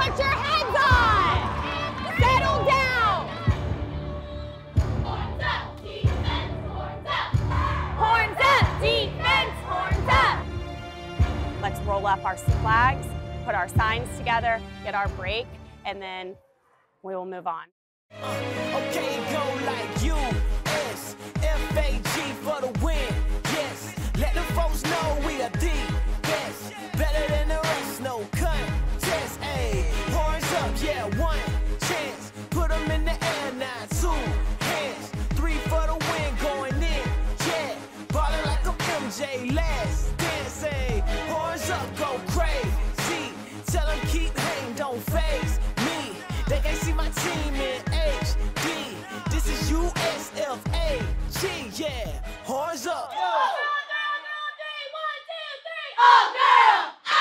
Put your heads on. Settle down. Horns up, defense, horns up. Horns up, defense, horns up. Let's roll up our flags, put our signs together, get our break, and then we will move on. Okay, go like USF for the win. Yes, let the folks know we are the best. Better than the rest, no contest. Ayy, horns up, yeah, one chance. Put them in the air now, 2 hands. 3 for the win, going in, yeah. Ballin' like a MJ, last dance. Ayy, horns up, go crazy. Tell them keep hanging, don't phase me. They can't see my team in HD. This is USF, yeah. Horns up. All-Girl, 1, 2, 3. All-Girl! Ah!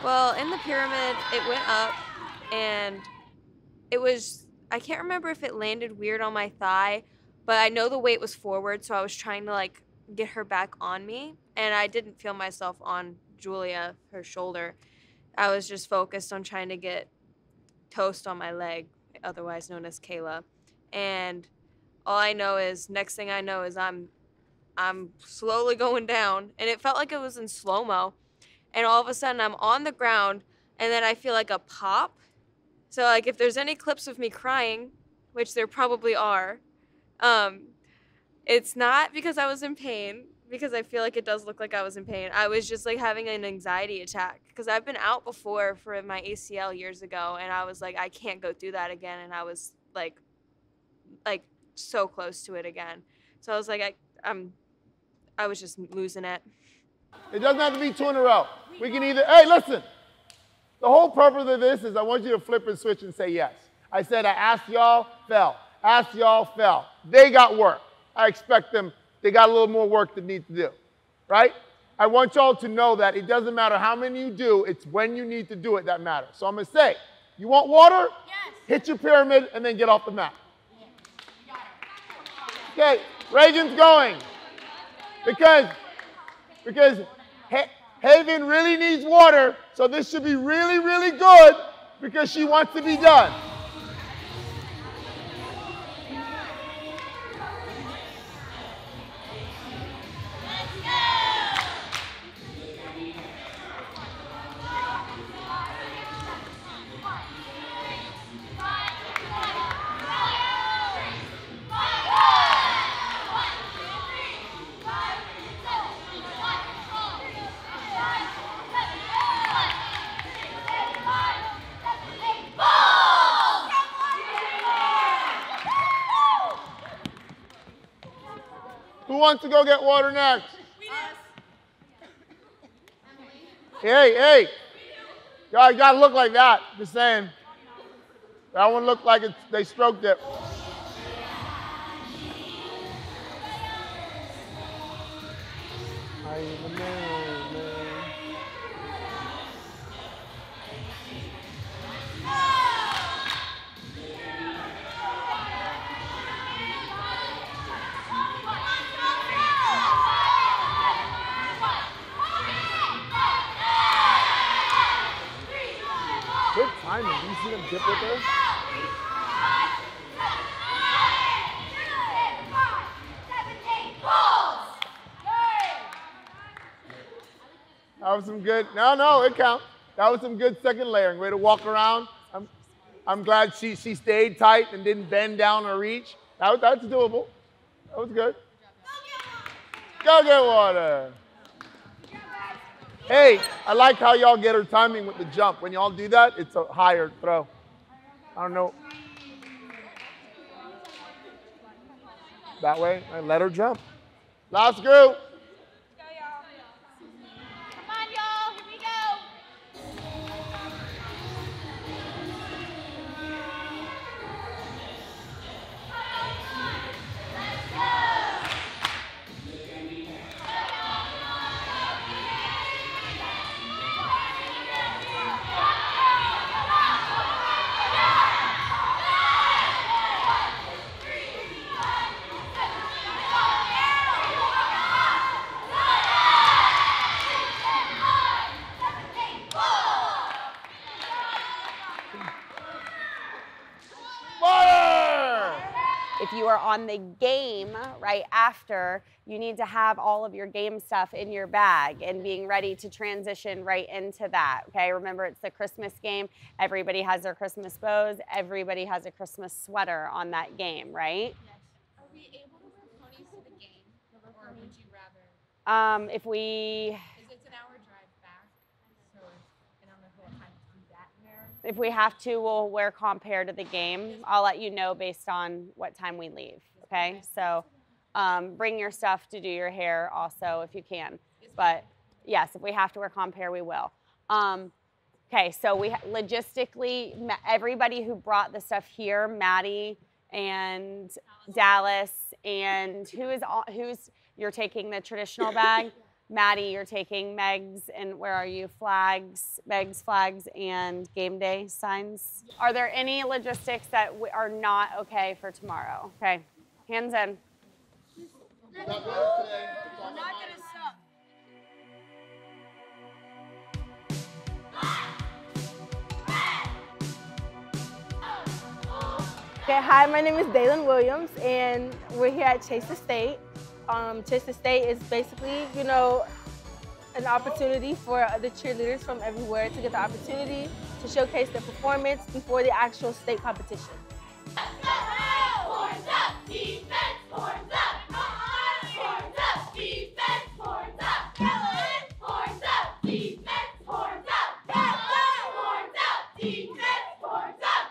Well, in the pyramid, it went up, and it was, I can't remember if it landed weird on my thigh, but I know the weight was forward, so I was trying to like get her back on me, and I didn't feel myself on Julia, her shoulder. I was just focused on trying to get toast on my leg, otherwise known as Kayla. And all I know is, next thing I know is I'm slowly going down, and it felt like it was in slow-mo. And all of a sudden I'm on the ground, and then I feel like a pop. So like if there's any clips of me crying, which there probably are, it's not because I was in pain, because I feel like it does look like I was in pain. I was just like having an anxiety attack, because I've been out before for my ACL years ago, and I was like, I can't go through that again, and I was like so close to it again. So I was like, I was just losing it. It doesn't have to be 2 in a row. We can either, hey, listen. The whole purpose of this is I want you to flip and switch and say yes. I said I asked y'all, fell. Asked y'all, fell. They got work. I expect them, they got a little more work that need to do, right? I want y'all to know that it doesn't matter how many you do, it's when you need to do it that matters. So I'm going to say, you want water? Yes. Hit your pyramid and then get off the mat. Okay, Reagan's going. Because Haven really needs water, so this should be really, really good because she wants to be done. Who wants to go get water next? Hey. Y'all gotta look like that. Just saying. That one looked like they stroked it. Good timing. Do you see them dip with her? That was some good, no, it counts. That was some good second layering. Way to walk around. I'm glad she stayed tight and didn't bend down or reach. That's doable. That was good. Go get water. Hey, I like how y'all get her timing with the jump. When y'all do that, it's a higher throw. I don't know. That way, and let her jump. Last group. If you are on the game right after, you need to have all of your game stuff in your bag and being ready to transition right into that, okay? Remember, it's the Christmas game. Everybody has their Christmas bows. Everybody has a Christmas sweater on that game, right? Yes. Are we able to wear ponies to the game, or would you rather? If we... Because it's an hour drive back, so I don't know if we'll have time to do that there. If we have to, we'll wear compare to the game. I'll let you know based on what time we leave, okay? So bring your stuff to do your hair also if you can. But yes, if we have to wear compare, we will. Okay, so we logistically, everybody who brought the stuff here, Maddie and Dallas, and who's you're taking the traditional bag? Maddie, you're taking Meg's, and where are you? Meg's flags, and game day signs. Are there any logistics that are not okay for tomorrow? Okay, hands in. Not bad today. We're not gonna suck. Okay, hi, my name is Daylin Williams, and we're here at Chase Estate. Chase Estate is basically, you know, an opportunity for the cheerleaders from everywhere to get the opportunity to showcase their performance before the actual state competition. Horns up, defense, horns up. Horns up, defense, horns up. Horns up, defense, horns up. Horns up, defense, horns up.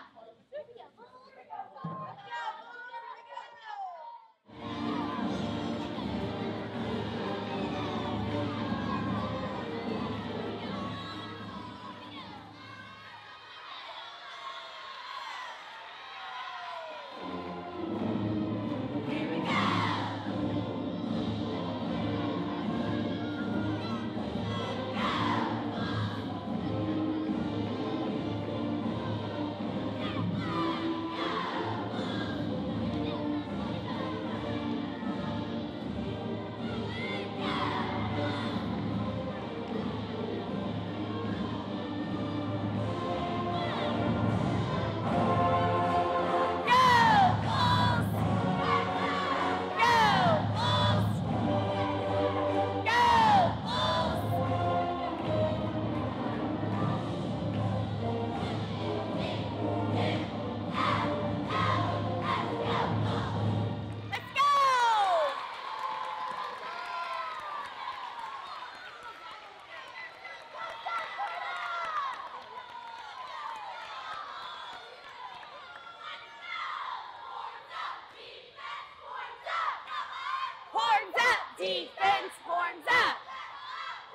Defense, horns up!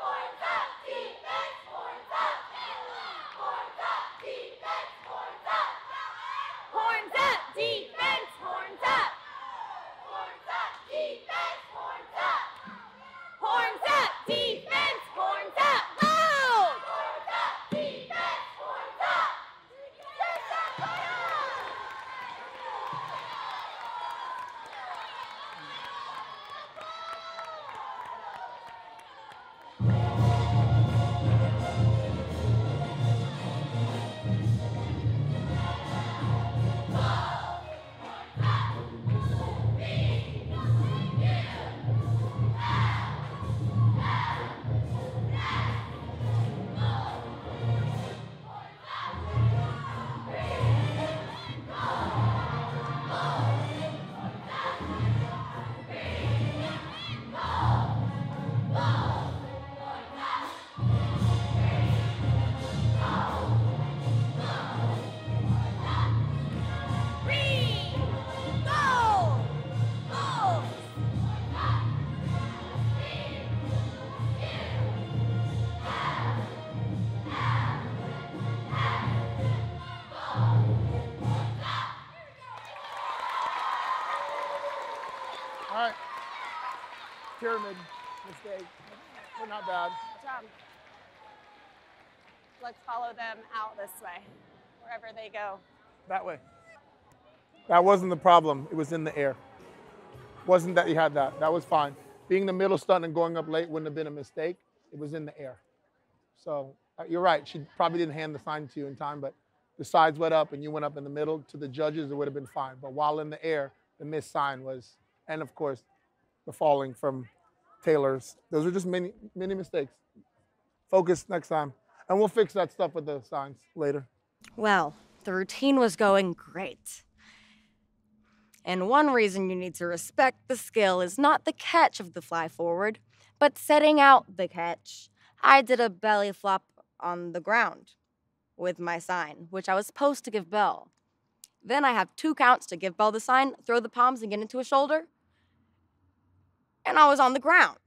Horns up, defense, horns up! Horns up, defense, horns up! Horns up, defense, horns up! Horns up, defense, horns up! Horns up, defense, horns up! Loud! Horns up, defense, horns up! All right. Pyramid mistake. We're not bad. Good job. Let's follow them out this way, wherever they go. That way. That wasn't the problem. It was in the air. Wasn't that you had that. That was fine. Being the middle stunt and going up late wouldn't have been a mistake. It was in the air. So you're right. She probably didn't hand the sign to you in time, but the sides went up and you went up in the middle to the judges, it would have been fine. But while in the air, the missed sign was, and of course, the falling from Taylor's. Those are just many mistakes. Focus next time. And we'll fix that stuff with the signs later. Well, the routine was going great. And one reason you need to respect the skill is not the catch of the fly forward, but setting out the catch. I did a belly flop on the ground with my sign, which I was supposed to give Belle. Then I have 2 counts to give Belle the sign, throw the palms, and get into a shoulder. And I was on the ground.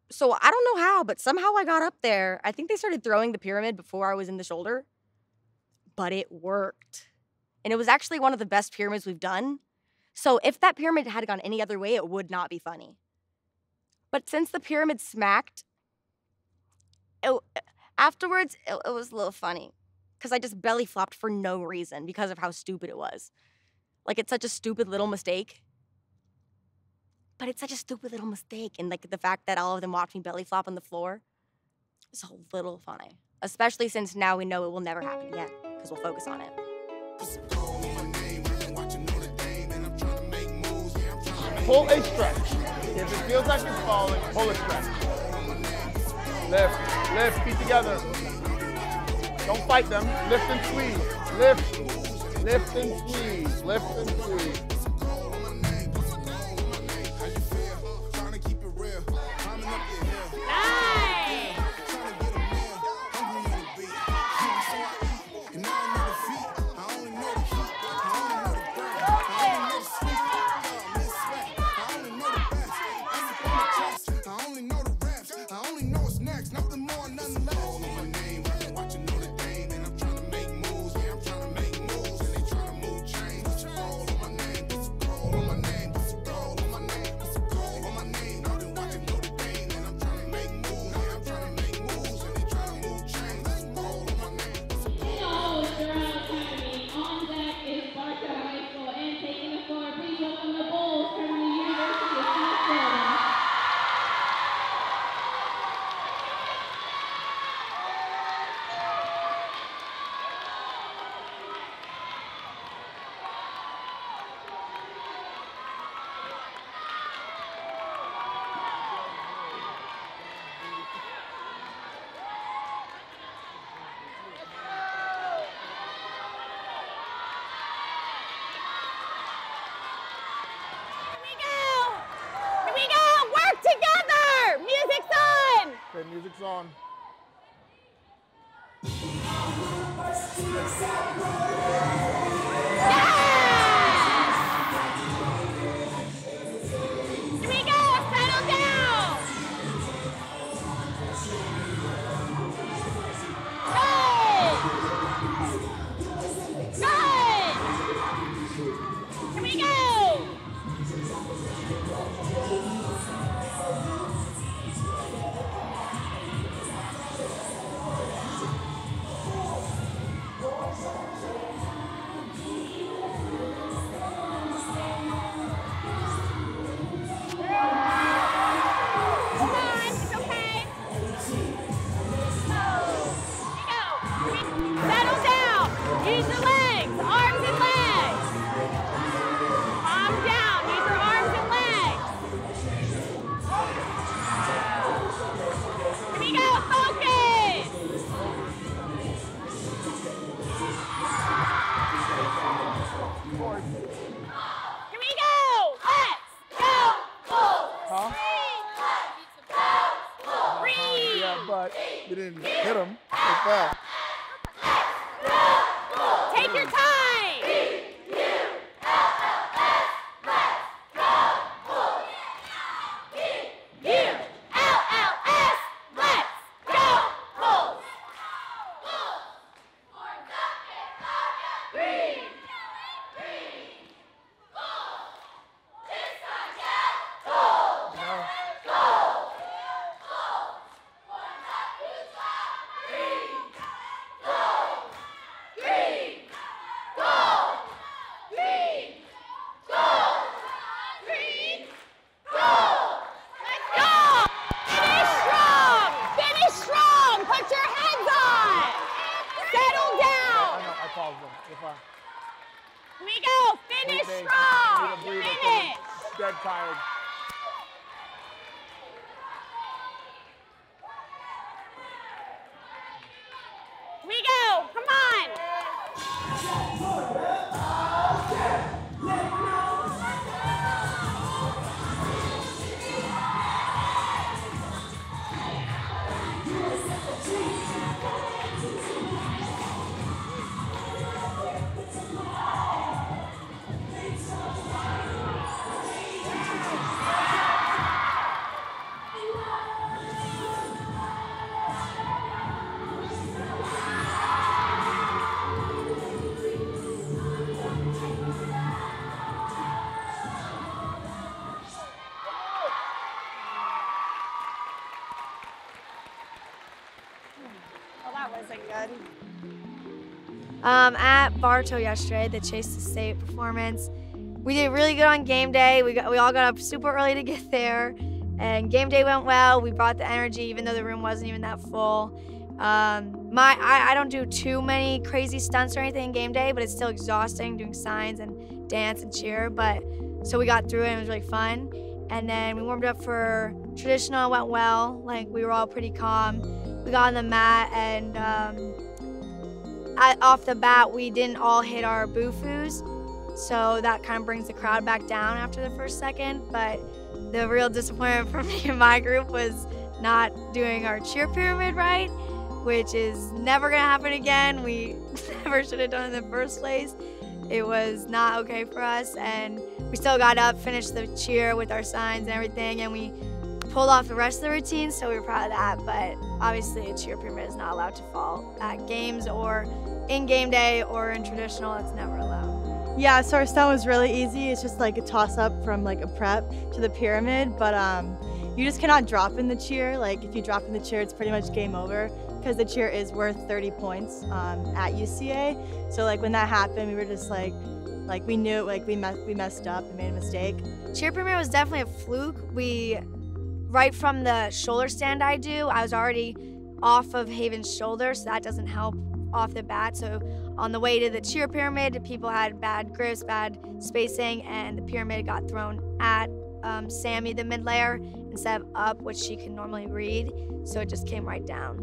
So I don't know how, but somehow I got up there. I think they started throwing the pyramid before I was in the shoulder. But it worked. And it was actually one of the best pyramids we've done. So if that pyramid had gone any other way, it would not be funny. But since the pyramid smacked, afterwards, it was a little funny. Because I just belly flopped for no reason because of how stupid it was. Like, it's such a stupid little mistake. But it's such a stupid little mistake. And, like, the fact that all of them watched me belly flop on the floor is a little funny. Especially since now we know it will never happen again. Because we'll focus on it. Pull a stretch. If it feels like it's falling, pull a stretch. Lift, feet together. Don't fight them. Lift and squeeze. Lift and squeeze. Lift and squeeze. Okay, music's on. Here we go, settle down. Good. Here we go. But you didn't hit him. They fell. Take your time. B-U-L-L-S. Let's go Bulls. Green. Gold. This time, yeah. Gold. Gold. We go. Finish strong. Finish. Dead tired. We go. Come on. Well, that wasn't good. At Bartow yesterday, the Chase the State performance, we did really good on game day. We all got up super early to get there, and game day went well. We brought the energy, even though the room wasn't even that full. I don't do too many crazy stunts or anything in game day, but it's still exhausting doing signs and dance and cheer. But so we got through it, and it was really fun. And then we warmed up for traditional, went well. Like, we were all pretty calm. We got on the mat, and off the bat, we didn't all hit our boo-foos. So that kind of brings the crowd back down after the first second. But the real disappointment for me and my group was not doing our cheer pyramid right, which is never gonna happen again. We never should have done it in the first place. It was not okay for us, and we still got up, finished the cheer with our signs and everything, and we pulled off the rest of the routine, so we were proud of that. But obviously a cheer pyramid is not allowed to fall at games or in game day or in traditional. It's never allowed. Yeah, so our stunt was really easy. It's just like a toss up from like a prep to the pyramid, but you just cannot drop in the cheer. Like, if you drop in the cheer, it's pretty much game over, because the cheer is worth 30 points at UCA. So like when that happened, we were just like we knew it, like we messed up and made a mistake. Cheer pyramid was definitely a fluke. Right from the shoulder stand I was already off of Haven's shoulder, so that doesn't help off the bat. So on the way to the cheer pyramid, people had bad grips, bad spacing, and the pyramid got thrown at Sammy, the mid layer, instead of up, which she can normally read. So it just came right down.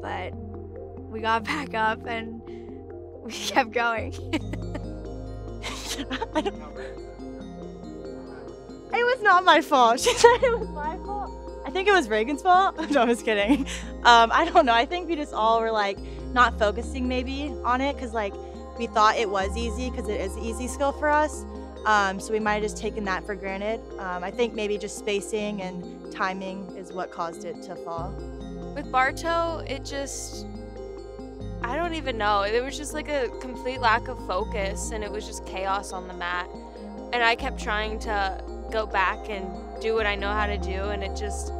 But we got back up and we kept going. It was not my fault. She said it was my fault. I think it was Reagan's fault. No, I'm just kidding. I don't know. I think we just all were like not focusing maybe on it, because like we thought it was easy, because it is an easy skill for us. So we might have just taken that for granted. I think maybe just spacing and timing is what caused it to fall. With Bartow, I don't even know. There was just like a complete lack of focus, and it was just chaos on the mat. And I kept trying to go back and do what I know how to do, and it just,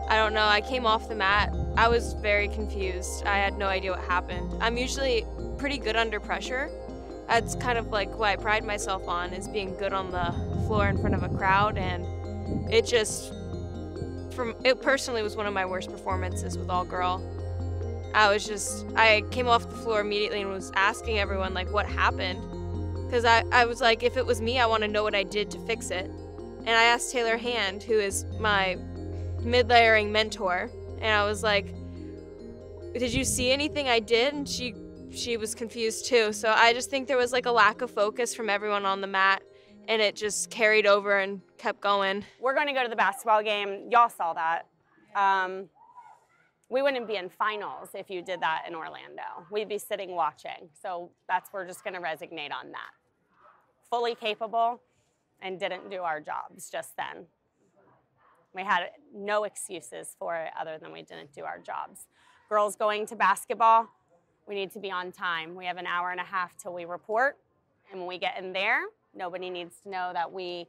I don't know. I came off the mat. I was very confused. I had no idea what happened. I'm usually pretty good under pressure. That's kind of like what I pride myself on, is being good on the floor in front of a crowd, and it personally was one of my worst performances with All-Girl. I came off the floor immediately and was asking everyone like what happened, because I was like, if it was me, I want to know what I did to fix it. And I asked Taylor Hand, who is my mid-layering mentor, and I was like, did you see anything I did? And she was confused too. So I just think there was like a lack of focus from everyone on the mat, and it just carried over and kept going. We're going to go to the basketball game. Y'all saw that. We wouldn't be in finals if you did that in Orlando. We'd be sitting watching. So we're just going to resignate on that. Fully capable, and didn't do our jobs just then. We had no excuses for it other than we didn't do our jobs. Girls going to basketball, we need to be on time. We have an hour and a half till we report, and when we get in there, nobody needs to know that we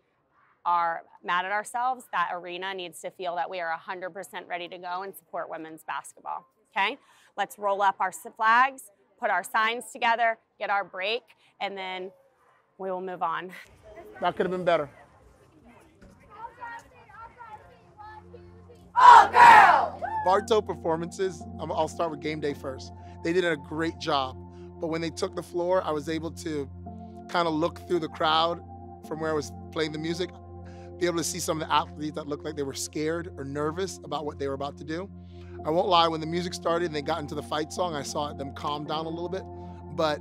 are mad at ourselves. That arena needs to feel that we are 100% ready to go and support women's basketball, okay? Let's roll up our flags, put our signs together, get our break, and then we will move on. That could have been better. All-Girl! Bartow performances, I'll start with game day first. They did a great job, but when they took the floor, I was able to kind of look through the crowd from where I was playing the music, be able to see some of the athletes that looked like they were scared or nervous about what they were about to do. I won't lie, when the music started and they got into the fight song, I saw them calm down a little bit. But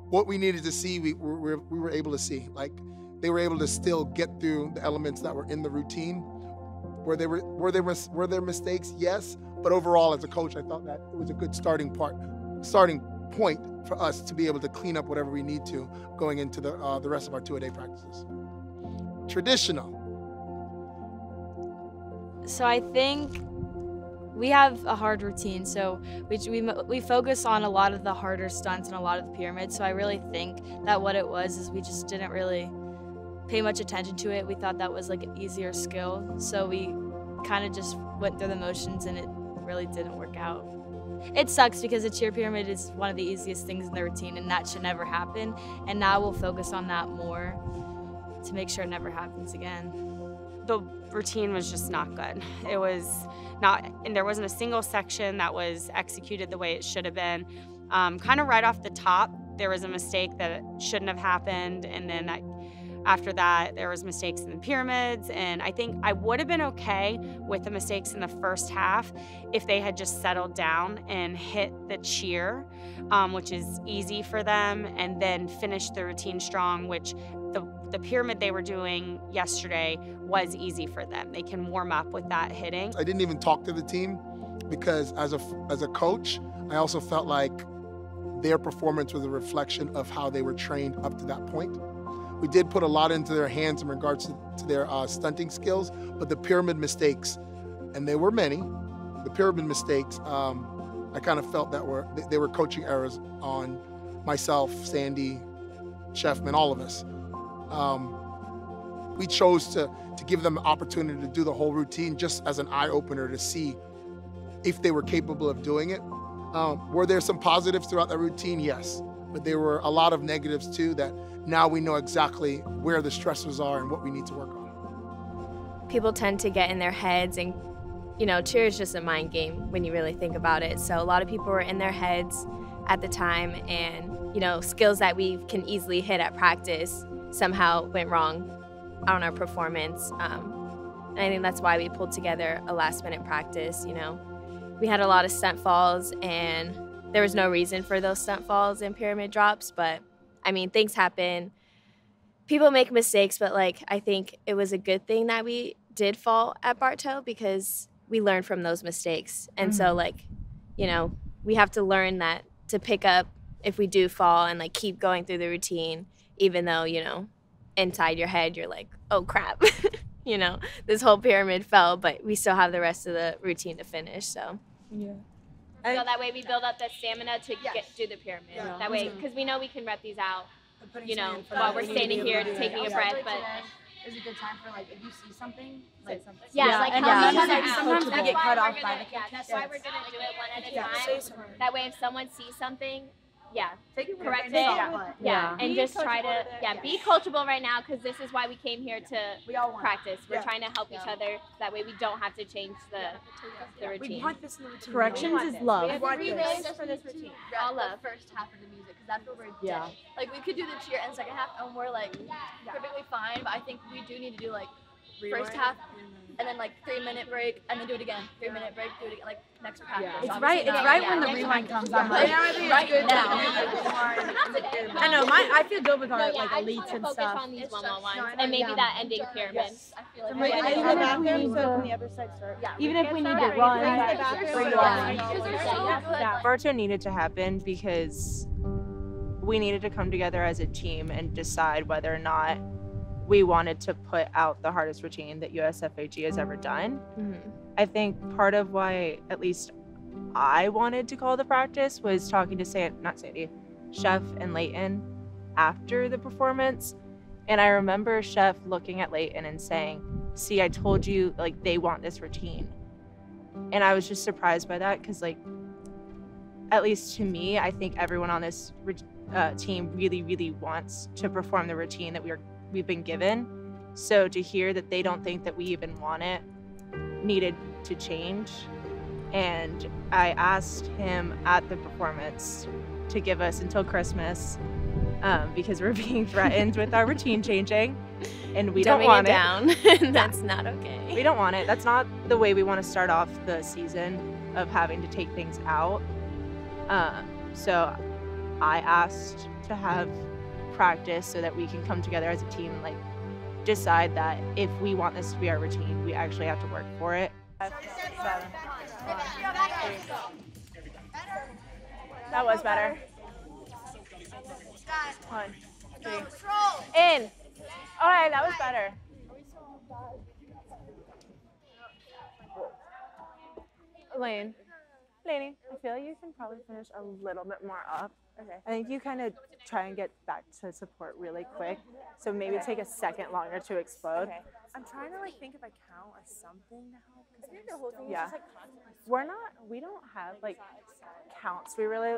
what we needed to see, we were able to see. Like, they were able to still get through the elements that were in the routine. Were there mistakes? Yes. But overall, as a coach, I thought that it was a good starting point for us to be able to clean up whatever we need to going into the rest of our 2-a-day practices. Traditional. So I think we have a hard routine, so we focus on a lot of the harder stunts and a lot of the pyramids. So I really think that what it was is we just didn't really pay much attention to it. We thought that was like an easier skill, so we kind of just went through the motions and it really didn't work out. It sucks because the cheer pyramid is one of the easiest things in the routine and that should never happen. And now we'll focus on that more to make sure it never happens again. The routine was just not good. It was not, and there wasn't a single section that was executed the way it should have been. Kind of right off the top, there was a mistake that shouldn't have happened, and then after that, there was mistakes in the pyramids, and I think I would have been okay with the mistakes in the first half if they had just settled down and hit the cheer, which is easy for them, and then finish the routine strong, which the pyramid they were doing yesterday was easy for them. They can warm up with that hitting. I didn't even talk to the team because as a coach, I also felt like their performance was a reflection of how they were trained up to that point. We did put a lot into their hands in regards to their stunting skills, but the pyramid mistakes, and there were many, the pyramid mistakes, I kind of felt that they were coaching errors on myself, Sandy, Chefman, all of us. We chose to give them the opportunity to do the whole routine just as an eye-opener to see if they were capable of doing it. Were there some positives throughout that routine? Yes, but there were a lot of negatives too that now we know exactly where the stressors are and what we need to work on. People tend to get in their heads and, you know, cheer is just a mind game when you really think about it. So a lot of people were in their heads at the time and, you know, skills that we can easily hit at practice somehow went wrong on our performance. And I think that's why we pulled together a last-minute practice, you know. We had a lot of stunt falls and there was no reason for those stunt falls and pyramid drops, but I mean, things happen. People make mistakes, but like, I think it was a good thing that we did fall at Bartow because we learned from those mistakes. And so like, you know, we have to learn that to pick up if we do fall and like keep going through the routine, even though, you know, inside your head, you're like, oh crap, you know, this whole pyramid fell, but we still have the rest of the routine to finish, so. Yeah. So that way we build up the stamina to do the pyramid. Yeah. That way, because we know we can rep these out, you know, while we're standing here taking a breath. But is a good time for like if you see something, like something. Sometimes we get cut off by the yeah, that's why we're gonna do it one at a time. That way, if someone sees something, correct it. Yeah, and just try to be coachable right now because this is why we came here to practice. We're trying to help each other. That way, we don't have to change the routine. We want this in the routine. Corrections is love. We really for this routine. All love the first half of the music because that's what we're dead. Like we could do the cheer in the second half and we're like perfectly fine. But I think we do need to do like first half and then like 3-minute break and then do it again. 3-minute break, do it again, like next practice. It's right when the rewind comes on. Right now. I know, I feel good with our like elites and stuff. Focus on these one-on-ones and maybe that ending pyramid. I feel like even if we need to run. Bartow needed to happen because we needed to come together as a team and decide whether or not we wanted to put out the hardest routine that USFAG has ever done. I think part of why at least I wanted to call the practice was talking to Chef and Leighton after the performance. And I remember Chef looking at Leighton and saying, see, I told you, like, they want this routine. And I was just surprised by that because, like, at least to me, I think everyone on this team really, really wants to perform the routine that we've been given. So to hear that they don't think that we even want it needed to change. And I asked him at the performance to give us until Christmas because we're being threatened with our routine changing, and we don't want it. Down. That's not okay. We don't want it. That's not the way we want to start off the season of having to take things out. So I asked to have practice so that we can come together as a team and like decide that if we want this to be our routine, we actually have to work for it. 5, 7, 1, 3. That was better. 1, 3. In. All right, that was better. Lainey, I feel like you can probably finish a little bit more up. Okay. I think you kind of try and get back to support really quick, so maybe take a second longer to explode. Okay. I'm trying to like think if I count as something to help. I think the whole thing is just like we don't have like counts we really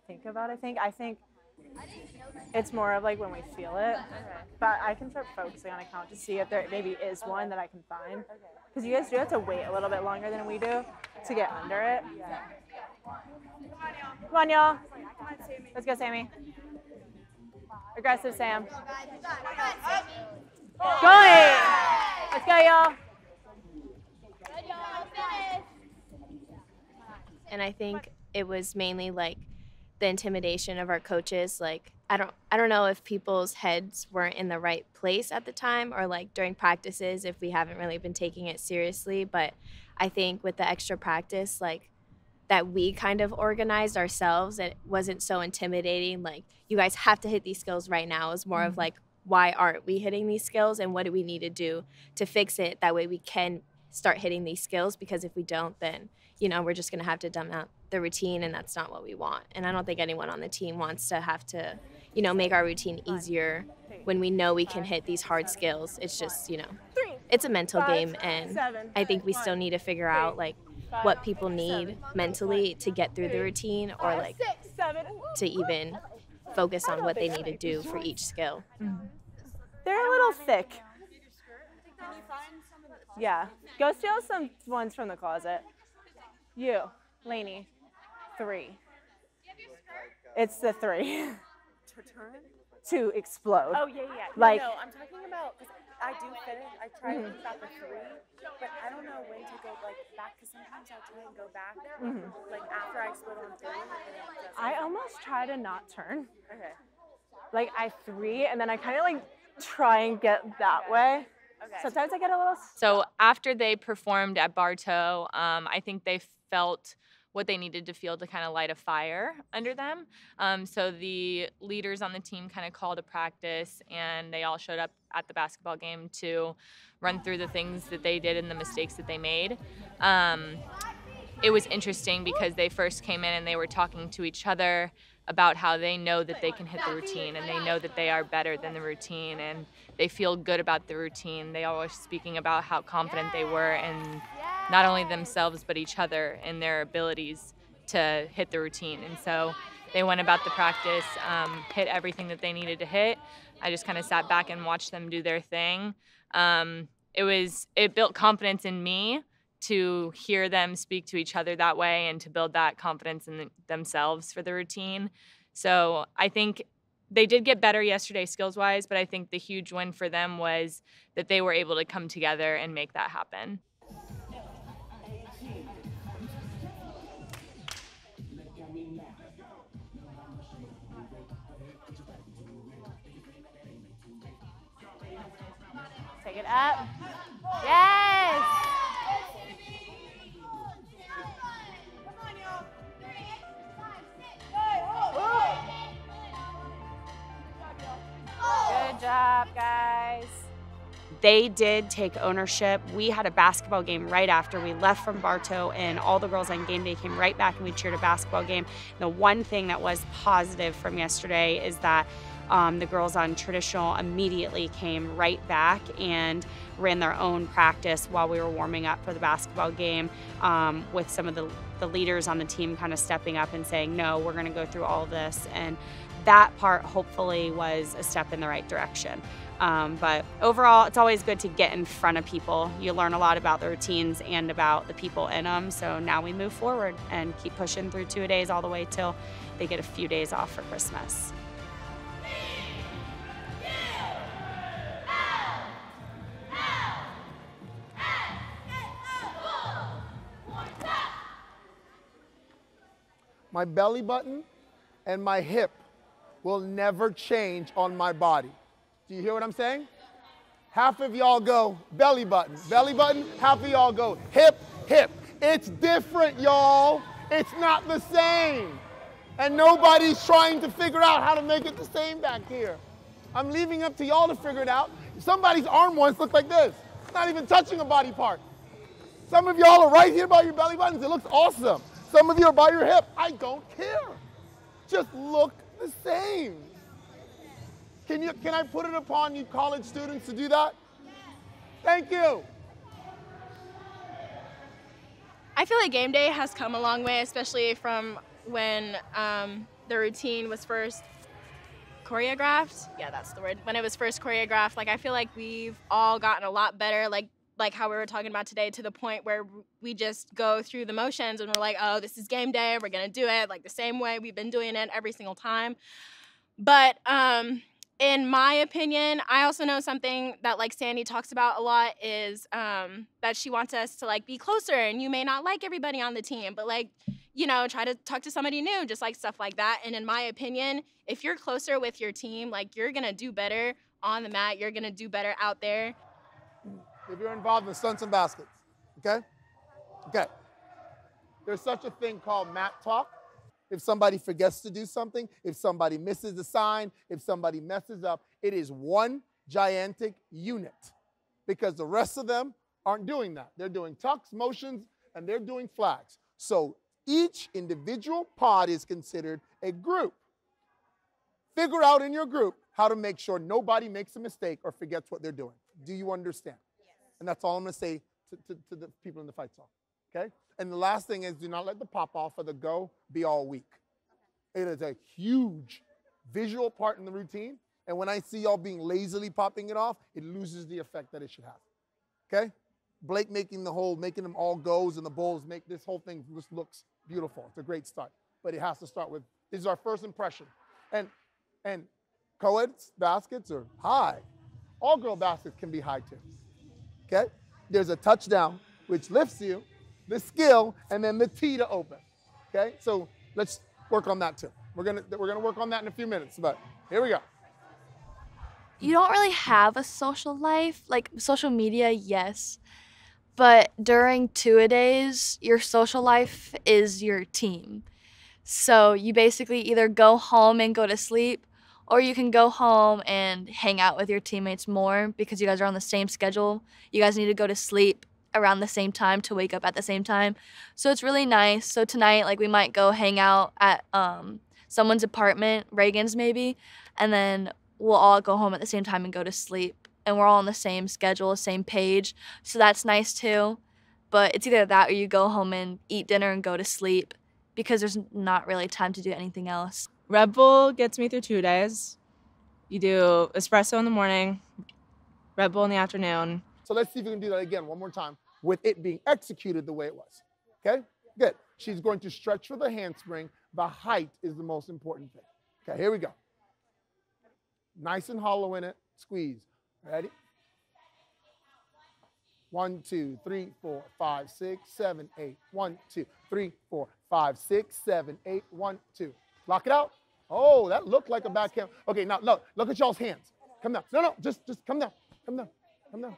think about. I think it's more of like when we feel it. Okay. But I can start focusing on a count to see if there maybe is one that I can find. Because you guys do have to wait a little bit longer than we do to get under it. Yeah. Come on, y'all. Let's go, Sammy. Aggressive, Sam. Going. Let's go, y'all. And I think it was mainly like the intimidation of our coaches. Like I don't know if people's heads weren't in the right place at the time, or like during practices if we haven't really been taking it seriously. But I think with the extra practice, like that we kind of organized ourselves, it wasn't so intimidating. Like, you guys have to hit these skills right now. It was more of like, why aren't we hitting these skills, and what do we need to do to fix it? That way we can start hitting these skills, because if we don't, then, you know, we're just going to have to dumb out the routine, and that's not what we want. And I don't think anyone on the team wants to have to, you know, make our routine easier when we know we can hit these hard skills. It's just, you know, it's a mental game, and I think we still need to figure out, like, what people need mentally to get through the routine, or, like, to even focus on what they need to do for each skill. They're a little thick. Yeah. Go steal some ones from the closet. You, Lainey, 3. It's the 3. To turn? To explode. Oh, yeah. Like, no, I'm talking about, because I do finish, I try to think about the 3, but I don't know when to go, like, back, because sometimes I'll try and go back, like, after I explode on 3. I almost try to not turn. Okay. Like, I 3, and then I kind of, like, try and get that way. Okay. Sometimes I get a little... So after they performed at Bartow, I think they felt what they needed to feel to kind of light a fire under them. So the leaders on the team kind of called a practice, and they all showed up at the basketball game to run through the things that they did and the mistakes that they made. It was interesting because they first came in and they were talking to each other about how they know that they can hit the routine, and they know that they are better than the routine, and they feel good about the routine. They all were speaking about how confident they were in not only themselves but each other in their abilities to hit the routine. And so they went about the practice, hit everything that they needed to hit. I just kind of sat back and watched them do their thing. It built confidence in me to hear them speak to each other that way, and to build that confidence in themselves for the routine. So I think they did get better yesterday skills-wise, but I think the huge win for them was that they were able to come together and make that happen. Take it up. Yes! Good job, guys. They did take ownership. We had a basketball game right after we left from Bartow, and all the girls on game day came right back and we cheered a basketball game. The one thing that was positive from yesterday is that the girls on traditional immediately came right back and ran their own practice while we were warming up for the basketball game, with some of the leaders on the team kind of stepping up and saying, no, we're gonna go through all of this. And that part hopefully was a step in the right direction. But overall, it's always good to get in front of people. You learn a lot about the routines and about the people in them. So now we move forward and keep pushing through 2-a-days all the way till they get a few days off for Christmas. My belly button and my hip will never change on my body. Do you hear what I'm saying? Half of y'all go belly button, half of y'all go hip, hip. It's different, y'all. It's not the same. And nobody's trying to figure out how to make it the same back here. I'm leaving up to y'all to figure it out. Somebody's arm once looked like this. It's not even touching a body part. Some of y'all are right here by your belly buttons. It looks awesome. Some of you are by your hip. I don't care. Just look the same. Can I put it upon you college students to do that? Thank you. I feel like game day has come a long way, especially from when the routine was first choreographed. Yeah, that's the word. When it was first choreographed, like I feel like we've all gotten a lot better, like how we were talking about today, to the point where we just go through the motions and we're like, oh, this is game day. We're gonna do it like the same way we've been doing it every single time. But in my opinion, I also know something that like Sandy talks about a lot is that she wants us to like be closer, and you may not like everybody on the team, but like, you know, try to talk to somebody new, just like stuff like that. And in my opinion, if you're closer with your team, like you're gonna do better on the mat, you're gonna do better out there. If you're involved in stunts and baskets, okay? Okay. There's such a thing called mat talk. If somebody forgets to do something, if somebody misses the sign, if somebody messes up, it is one gigantic unit, because the rest of them aren't doing that. They're doing tucks, motions, and they're doing flags. So each individual pod is considered a group. Figure out in your group how to make sure nobody makes a mistake or forgets what they're doing. Do you understand? Yes. And that's all I'm going to say to the people in the fight talk, okay? And the last thing is, do not let the pop-off or the go be all week. It is a huge visual part in the routine, and when I see y'all being lazily popping it off, it loses the effect that it should have, okay? Blake making them all goes, and the Bulls make this whole thing just looks beautiful. It's a great start, but it has to start with, this is our first impression. And co-ed baskets are high. All-girl baskets can be high too, okay? There's a touchdown, which lifts you, the skill, and then the tee to open, okay? So let's work on that too. We're gonna work on that in a few minutes, but here we go. You don't really have a social life, like social media, yes, but during two-a-days, your social life is your team. So you basically either go home and go to sleep, or you can go home and hang out with your teammates more because you guys are on the same schedule. You guys need to go to sleep around the same time to wake up at the same time. So it's really nice. So tonight, like, we might go hang out at someone's apartment, Reagan's maybe, and then we'll all go home at the same time and go to sleep. And we're all on the same schedule, same page. So that's nice too. But it's either that or you go home and eat dinner and go to sleep because there's not really time to do anything else. Red Bull gets me through 2 days. You do espresso in the morning, Red Bull in the afternoon. So let's see if we can do that again one more time with it being executed the way it was, okay? Good. She's going to stretch for the handspring. The height is the most important thing. Okay, here we go. Nice and hollow in it, squeeze. Ready? 1, 2, 3, 4, 5, 6, 7, 8. 1, 2, 3, 4, 5, 6, 7, 8. 1, 2. Lock it out. Oh, that looked like a backhand. Okay, now look at y'all's hands. Come down. No, just come down. Come down. Come down.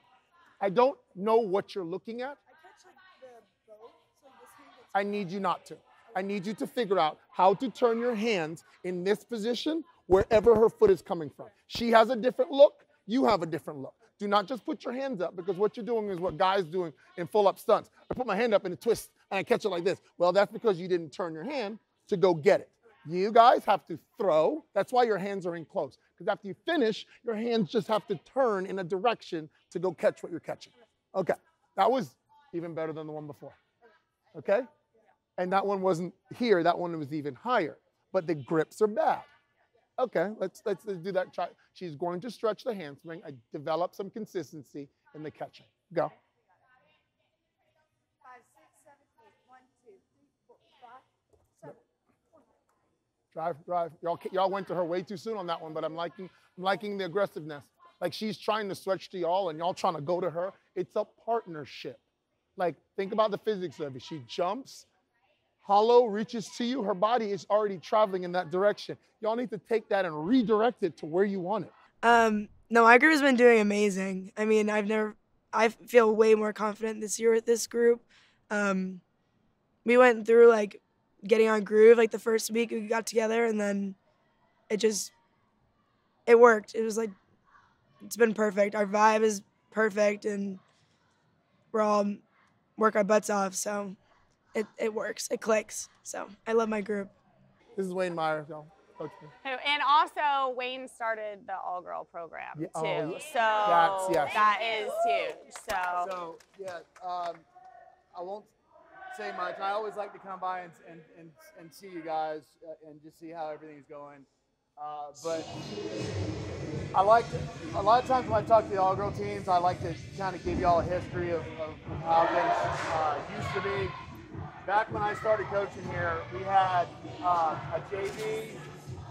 I don't know what you're looking at. I need you not to. I need you to figure out how to turn your hands in this position wherever her foot is coming from. She has a different look. You have a different look. Do not just put your hands up, because what you're doing is what guys doing in full-up stunts. I put my hand up in a twist and I catch it like this. Well, that's because you didn't turn your hand to go get it. You guys have to throw. That's why your hands are in close. Because after you finish, your hands just have to turn in a direction to go catch what you're catching. Okay, that was even better than the one before. Okay? And that one wasn't here. That one was even higher. But the grips are bad. Okay, let's do that. Try. She's going to stretch the handspring. I develop some consistency in the catching. Go. 5, 6, 7, 8. 1, 2, 3, 4, 5, 7. Drive. Y'all went to her way too soon on that one, but I'm liking the aggressiveness. Like, she's trying to stretch to y'all and y'all trying to go to her. It's a partnership. Like, think about the physics of it. She jumps hollow reaches to you, her body is already traveling in that direction. Y'all need to take that and redirect it to where you want it. No, my group has been doing amazing. I mean, I feel way more confident this year with this group. We went through like getting on groove like the first week we got together, and then it worked. It was like, it's been perfect. Our vibe is perfect, and we're all work our butts off, so it works. It clicks. So I love my group. This is Wayne Meyer, y'all. Coach me. And also, Wayne started the all-girl program too. Oh, So yes. that is huge. So yeah, I won't say much. I always like to come by and see you guys and just see how everything's going. But I like to, a lot of times when I talk to the all-girl teams, I like to kind of give y'all a history of how things used to be. Back when I started coaching here, we had a JV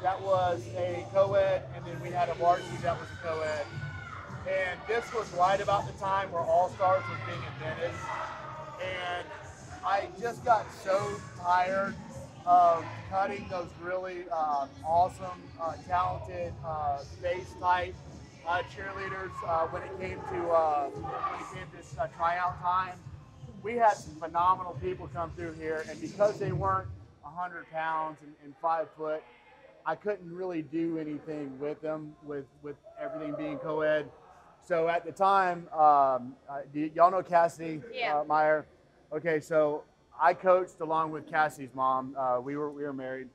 that was a co-ed, and then we had a varsity that was a co-ed. And this was right about the time where All-Stars was being invented. And I just got so tired of cutting those really awesome, talented, base-type cheerleaders when it came to tryout time. We had some phenomenal people come through here, and because they weren't 100 pounds and 5 foot, I couldn't really do anything with them with everything being co-ed. So at the time, y'all know Cassidy Meyer? Okay, so I coached along with Cassidy's mom. We were married,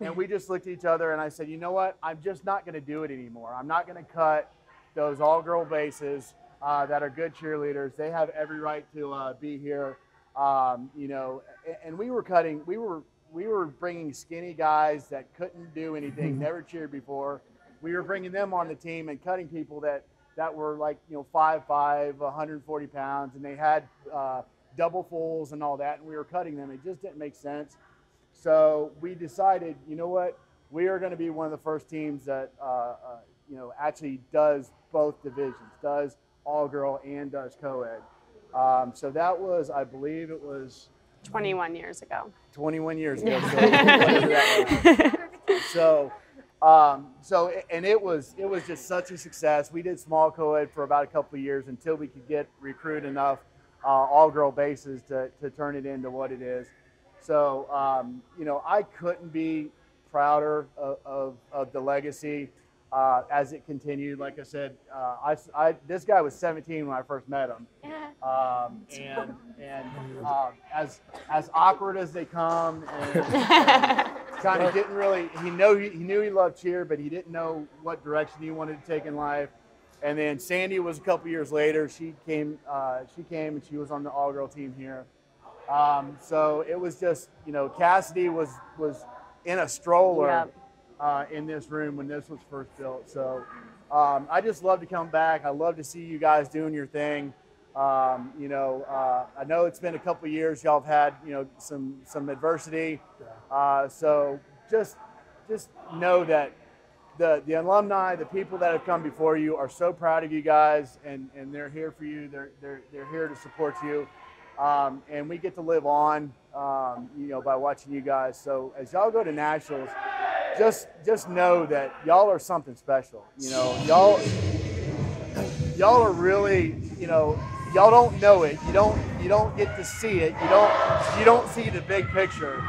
and we just looked at each other, and I said, you know what? I'm just not going to do it anymore. I'm not going to cut those all-girl bases that are good cheerleaders. They have every right to be here, you know. And we were cutting. We were bringing skinny guys that couldn't do anything, never cheered before. We were bringing them on the team and cutting people that were like, you know, 5'5", 140 pounds, and they had double fulls and all that, and we were cutting them. It just didn't make sense. So we decided, you know what, we are going to be one of the first teams that, you know, actually does both divisions, does all-girl and does co-ed. So that was, I believe it was 21 years ago. 21 years ago. Yeah. So, and it was just such a success. We did small co-ed for about a couple of years until we could recruit enough all-girl bases to turn it into what it is. So, you know, I couldn't be prouder of the legacy as it continued. Like I said, this guy was 17 when I first met him, as awkward as they come, and kind of didn't really. He knew he loved cheer, but he didn't know what direction he wanted to take in life. And then Sandy was a couple years later. She came and she was on the all-girl team here. So it was just, you know, Cassidy was in a stroller in this room when this was first built. So I just love to come back. I love to see you guys doing your thing. You know, I know it's been a couple of years. Y'all have had, you know, some adversity. So just know that the alumni, the people that have come before you, are so proud of you guys, and they're here for you. They're here to support you, and we get to live on, you know, by watching you guys. So as y'all go to nationals, just know that y'all are something special. You know, y'all are really, you know, y'all don't know it. You don't get to see it. You don't see the big picture,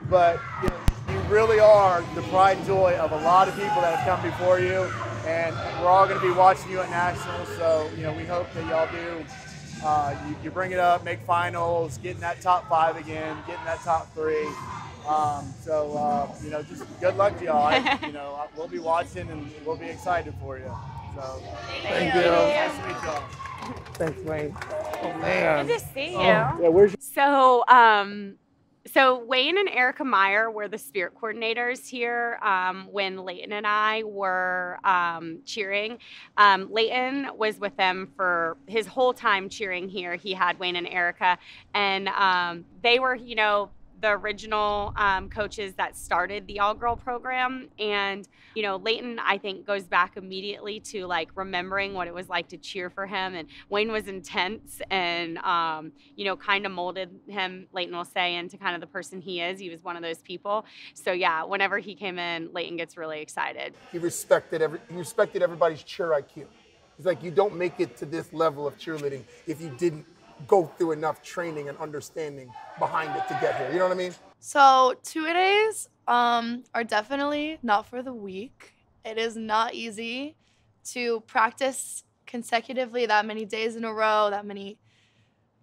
but you know, you really are the pride and joy of a lot of people that have come before you, and we're all going to be watching you at nationals. So, you know, we hope that y'all do. You bring it up, make finals, get in that top 5 again, get in that top 3. You know, just good luck to y'all. You know, we'll be watching and we'll be excited for you. So, thank you. Nice to meet y'all. Thanks, Wayne. Oh man. Good to see you. Yeah, where's So Wayne and Erica Meyer were the spirit coordinators here when Leighton and I were cheering. Leighton was with them for his whole time cheering here. He had Wayne and Erica, and they were, you know, the original coaches that started the all-girl program. And, you know, Leighton, I think, goes back immediately to like remembering what it was like to cheer for him. And Wayne was intense and, you know, kind of molded him, Leighton will say, into kind of the person he is. He was one of those people. So yeah, whenever he came in, Leighton gets really excited. He respected everybody's cheer IQ. It's like you don't make it to this level of cheerleading if you didn't go through enough training and understanding behind it to get here. You know what I mean? So two-a-days are definitely not for the weak. It is not easy to practice consecutively that many days in a row, that many,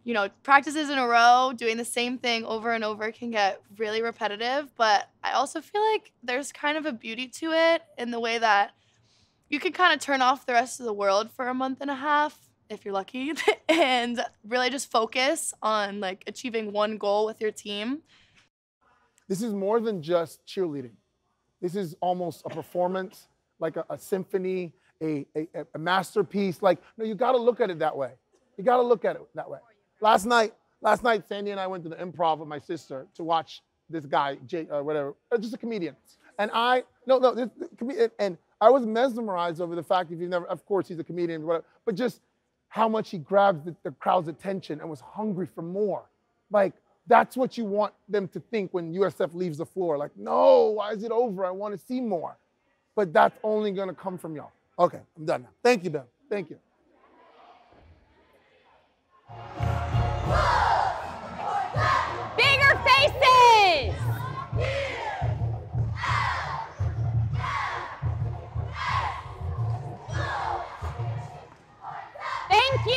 you know, practices in a row, doing the same thing over and over can get really repetitive. But I also feel like there's kind of a beauty to it in the way that you can kind of turn off the rest of the world for a month and a half, if you're lucky, and really just focus on like achieving one goal with your team. This is more than just cheerleading. This is almost a performance, like a symphony, a masterpiece. Like, no, you gotta look at it that way. You gotta look at it that way. Last night, Sandy and I went to the Improv with my sister to watch this guy, just a comedian. And I was mesmerized over the fact, if you've never, of course he's a comedian, whatever, but just how much he grabbed the crowd's attention and was hungry for more. Like, that's what you want them to think when USF leaves the floor. Like, no, why is it over? I want to see more. But that's only going to come from y'all. Okay, I'm done now. Thank you, Ben. Thank you. Bigger faces! Thank you!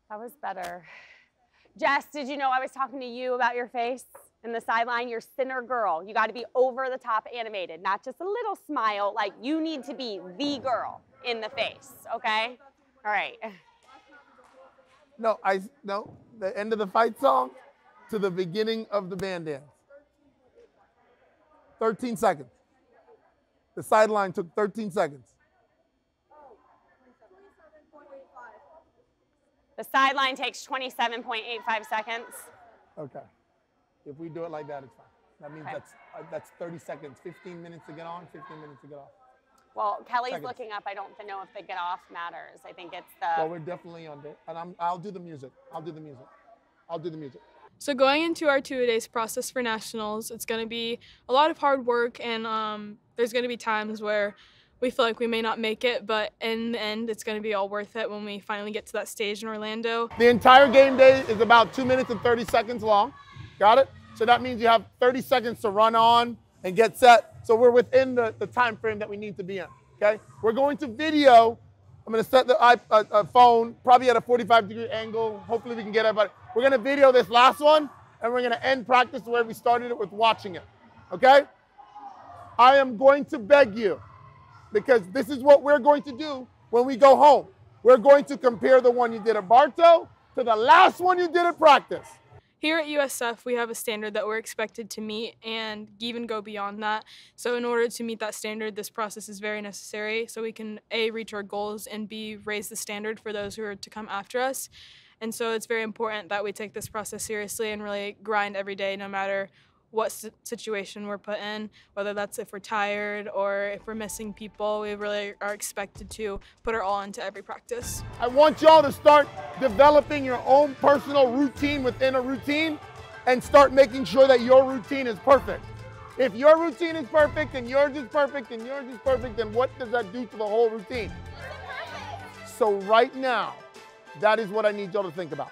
That was better. Jess, did you know I was talking to you about your face in the sideline? You're center girl. You got to be over the top animated, not just a little smile. Like, you need to be the girl in the face, okay? All right. No, the end of the fight song to the beginning of the band dance. 13 seconds. The sideline took 13 seconds. The sideline takes 27.85 seconds. Okay. If we do it like that, it's fine. That means that's 30 seconds. 15 minutes to get on, 15 minutes to get off. Well, Kelly's looking up. I don't know if the get off matters. I think it's the... Well, we're definitely on it. And I'll do the music. I'll do the music. So going into our two-a-days process for nationals, it's going to be a lot of hard work, and there's going to be times where we feel like we may not make it, but in the end, it's going to be all worth it when we finally get to that stage in Orlando. The entire game day is about 2 minutes and 30 seconds long. Got it? So that means you have 30 seconds to run on and get set. So we're within the time frame that we need to be in, okay? We're going to video. I'm going to set the phone probably at a 45-degree angle. Hopefully we can get everybody. We're going to video this last one, and we're going to end practice where we started it with watching it, okay? I am going to beg you, because this is what we're going to do when we go home. We're going to compare the one you did at Bartow to the last one you did at practice. Here at USF, we have a standard that we're expected to meet and even go beyond that. So in order to meet that standard, this process is very necessary so we can A, reach our goals, and B, raise the standard for those who are to come after us. And so it's very important that we take this process seriously and really grind every day, no matter what situation we're put in, whether that's if we're tired or if we're missing people. We really are expected to put our all into every practice. I want y'all to start developing your own personal routine within a routine and start making sure that your routine is perfect. If your routine is perfect and yours is perfect and yours is perfect, then what does that do to the whole routine? So right now, that is what I need y'all to think about.